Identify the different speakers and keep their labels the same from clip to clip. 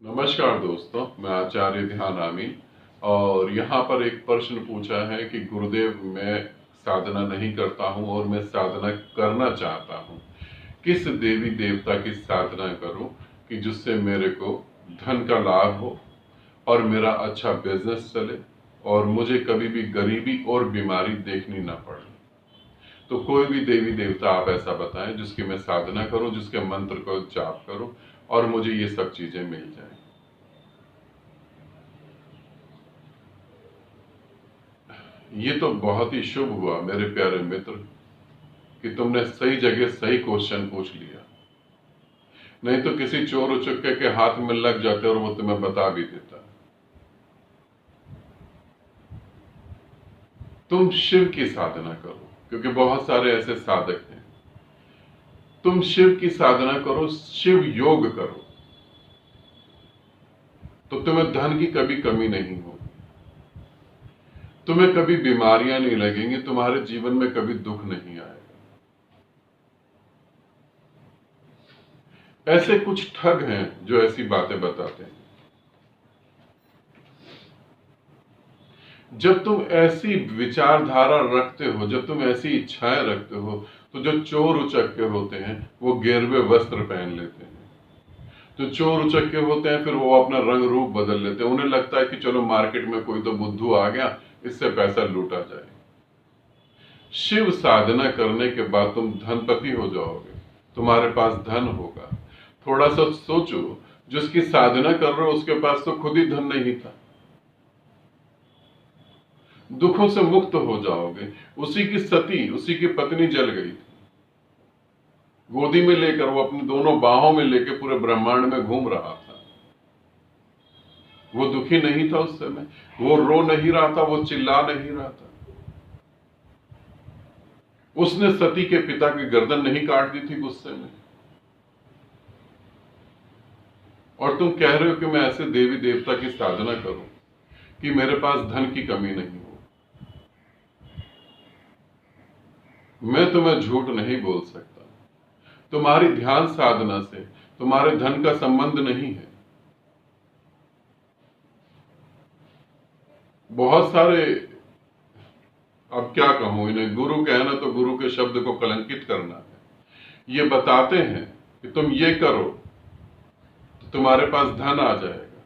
Speaker 1: नमस्कार दोस्तों, मैं आचार्य ध्यान रामी। और यहाँ पर एक प्रश्न पूछा है कि गुरुदेव, मैं साधना नहीं करता हूँ और मैं साधना करना चाहता हूँ। किस देवी देवता की साधना करूँ कि जिससे मेरे को धन का लाभ हो और मेरा अच्छा बिजनेस चले और मुझे कभी भी गरीबी और बीमारी देखनी ना पड़े। तो कोई भी देवी देवता आप ऐसा बताएं जिसकी मैं साधना करूं, जिसके मंत्र को जाप करूं और मुझे ये सब चीजें मिल जाएं। ये तो बहुत ही शुभ हुआ मेरे प्यारे मित्र कि तुमने सही जगह सही क्वेश्चन पूछ लिया। नहीं तो किसी चोर उचक्के के हाथ में लग जाते और वो तुम्हें बता भी देता। तुम शिव की साधना करो, क्योंकि बहुत सारे ऐसे साधक हैं। तुम शिव की साधना करो, शिव योग करो, तो तुम्हें धन की कभी कमी नहीं होगी, तुम्हें कभी बीमारियां नहीं लगेंगी, तुम्हारे जीवन में कभी दुख नहीं आएगा। ऐसे कुछ ठग हैं जो ऐसी बातें बताते हैं। जब तुम ऐसी विचारधारा रखते हो, जब तुम ऐसी इच्छाएं रखते हो, तो जो चोर उचक्के होते हैं वो गेरुए वस्त्र पहन लेते हैं। जो चोर उचक्के होते हैं फिर वो अपना रंग रूप बदल लेते हैं। उन्हें लगता है कि चलो मार्केट में कोई तो बुद्धू आ गया, इससे पैसा लूटा जाए। शिव साधना करने के बाद तुम धनपति हो जाओगे, तुम्हारे पास धन होगा। थोड़ा सा सोचो, जिसकी साधना कर रहे हो उसके पास तो खुद ही धन नहीं था। दुखों से मुक्त हो जाओगे। उसी की सती, उसी की पत्नी जल गई थी, गोदी में लेकर वो अपनी दोनों बाहों में लेकर पूरे ब्रह्मांड में घूम रहा था। वो दुखी नहीं था उस समय, वो रो नहीं रहा था, वो चिल्ला नहीं रहा था। उसने सती के पिता की गर्दन नहीं काट दी थी गुस्से में। और तुम कह रहे हो कि मैं ऐसे देवी देवता की साधना करूं कि मेरे पास धन की कमी नहीं हो। मैं तुम्हें झूठ नहीं बोल सकता। तुम्हारी ध्यान साधना से तुम्हारे धन का संबंध नहीं है। बहुत सारे, अब क्या कहूं इन्हें, गुरु कहना तो गुरु के शब्द को कलंकित करना है। ये बताते हैं कि तुम ये करो तो तुम्हारे पास धन आ जाएगा।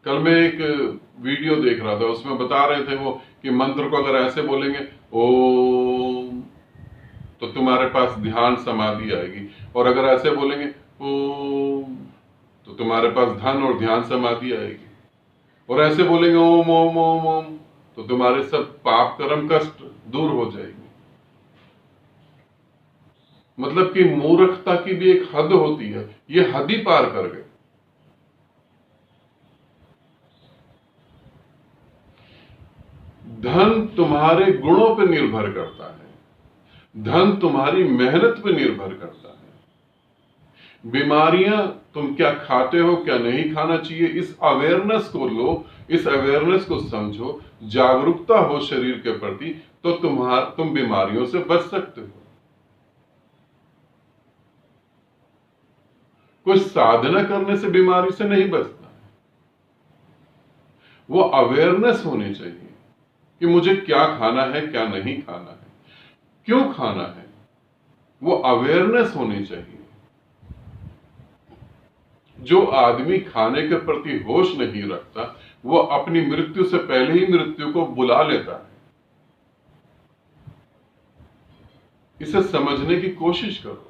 Speaker 1: कल मैं एक वीडियो देख रहा था, उसमें बता रहे थे वो कि मंत्र को अगर ऐसे बोलेंगे ओम, तो तुम्हारे पास ध्यान समाधि आएगी, और अगर ऐसे बोलेंगे ओम तो तुम्हारे पास धन और ध्यान समाधि आएगी, और ऐसे बोलेंगे ओम ओम ओम ओम तो तुम्हारे सब पाप कर्म कष्ट दूर हो जाएगी। मतलब कि मूर्खता की भी एक हद होती है, ये हद ही पार कर गए। धन तुम्हारे गुणों पर निर्भर करता है, धन तुम्हारी मेहनत पर निर्भर करता है। बीमारियां तुम क्या खाते हो, क्या नहीं खाना चाहिए, इस अवेयरनेस को लो, इस अवेयरनेस को समझो, जागरूकता हो शरीर के प्रति, तो तुम बीमारियों से बच सकते हो। कोई साधना करने से बीमारी से नहीं बचता है। वो अवेयरनेस होनी चाहिए कि मुझे क्या खाना है, क्या नहीं खाना है, क्यों खाना है। वो अवेयरनेस होनी चाहिए। जो आदमी खाने के प्रति होश नहीं रखता, वो अपनी मृत्यु से पहले ही मृत्यु को बुला लेता है। इसे समझने की कोशिश करो।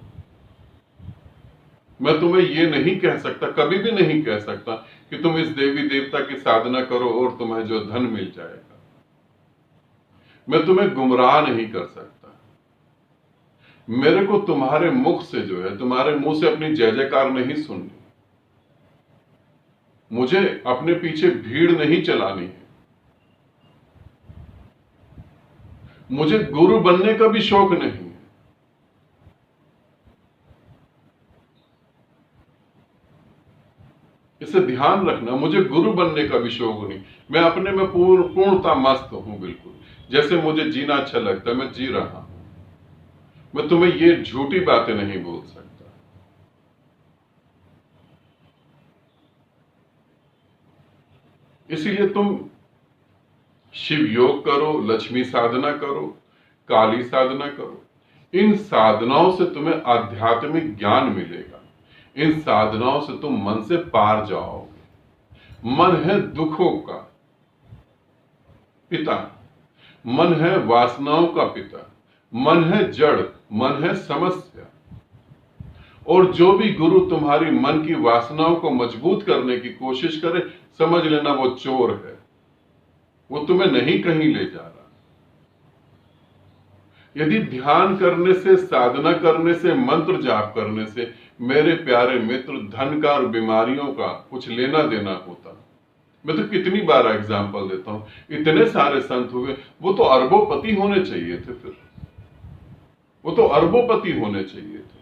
Speaker 1: मैं तुम्हें ये नहीं कह सकता, कभी भी नहीं कह सकता कि तुम इस देवी देवता की साधना करो और तुम्हें जो धन मिल जाएगा। मैं तुम्हें गुमराह नहीं कर सकता। मेरे को तुम्हारे मुख से जो है, तुम्हारे मुंह से अपनी जय जयकार नहीं सुननी। मुझे अपने पीछे भीड़ नहीं चलानी है। मुझे गुरु बनने का भी शौक नहीं है। इसे ध्यान रखना, मुझे गुरु बनने का भी शौक नहीं। मैं अपने में पूर्णता मस्त हूं, बिल्कुल जैसे मुझे जीना अच्छा लगता है मैं जी रहा हूं। मैं तुम्हें ये झूठी बातें नहीं बोल सकता। इसीलिए तुम शिव योग करो, लक्ष्मी साधना करो, काली साधना करो। इन साधनाओं से तुम्हें आध्यात्मिक ज्ञान मिलेगा। इन साधनाओं से तुम मन से पार जाओगे। मन है दुखों का पिता, मन है वासनाओं का पिता, मन है जड़, मन है समस्या। और जो भी गुरु तुम्हारी मन की वासनाओं को मजबूत करने की कोशिश करे, समझ लेना वो चोर है, वो तुम्हें नहीं कहीं ले जा रहा। यदि ध्यान करने से, साधना करने से, मंत्र जाप करने से मेरे प्यारे मित्र धन का और बीमारियों का कुछ लेना देना होता, मैं तो कितनी बार एग्जाम्पल देता हूं। इतने सारे संत हुए, वो तो अरबोपति होने चाहिए थे, फिर वो तो अरबोपति होने चाहिए थे।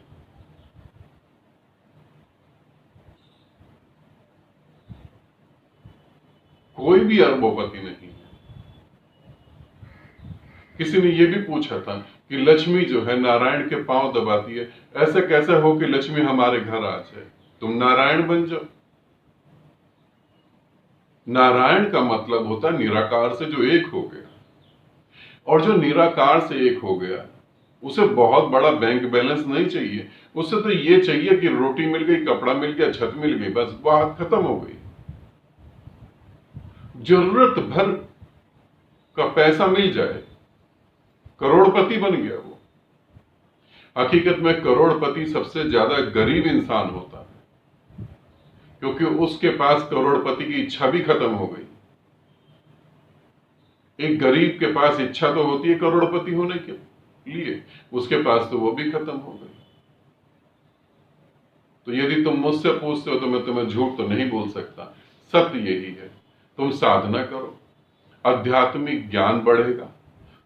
Speaker 1: कोई भी अरबोपति नहीं है। किसी ने यह भी पूछा था कि लक्ष्मी जो है नारायण के पांव दबाती है, ऐसा कैसे हो कि लक्ष्मी हमारे घर आ जाए? तुम नारायण बन जाओ। नारायण का मतलब होता है निराकार से जो एक हो गया, और जो निराकार से एक हो गया उसे बहुत बड़ा बैंक बैलेंस नहीं चाहिए। उसे तो ये चाहिए कि रोटी मिल गई, कपड़ा मिल गया, छत मिल गई, बस बात खत्म हो गई। जरूरत भर का पैसा मिल जाए, करोड़पति बन गया वो। हकीकत में करोड़पति सबसे ज्यादा गरीब इंसान होता है, क्योंकि उसके पास करोड़पति की इच्छा भी खत्म हो गई। एक गरीब के पास इच्छा तो होती है करोड़पति होने के लिए, उसके पास तो वो भी खत्म हो गई। तो यदि तुम मुझसे पूछते हो तो मैं तुम्हें झूठ तो नहीं बोल सकता, सत्य यही है। तुम साधना करो, आध्यात्मिक ज्ञान बढ़ेगा,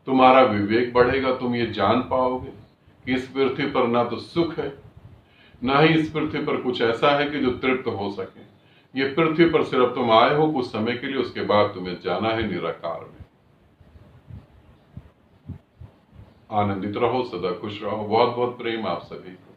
Speaker 1: तुम्हारा विवेक बढ़ेगा। तुम ये जान पाओगे कि इस पृथ्वी पर ना तो सुख है, ना ही इस पृथ्वी पर कुछ ऐसा है कि जो तृप्त हो सके। ये पृथ्वी पर सिर्फ तुम आए हो कुछ समय के लिए, उसके बाद तुम्हें जाना है निराकार में। आनंदित रहो, सदा खुश रहो। बहुत बहुत प्रेम आप सभी को।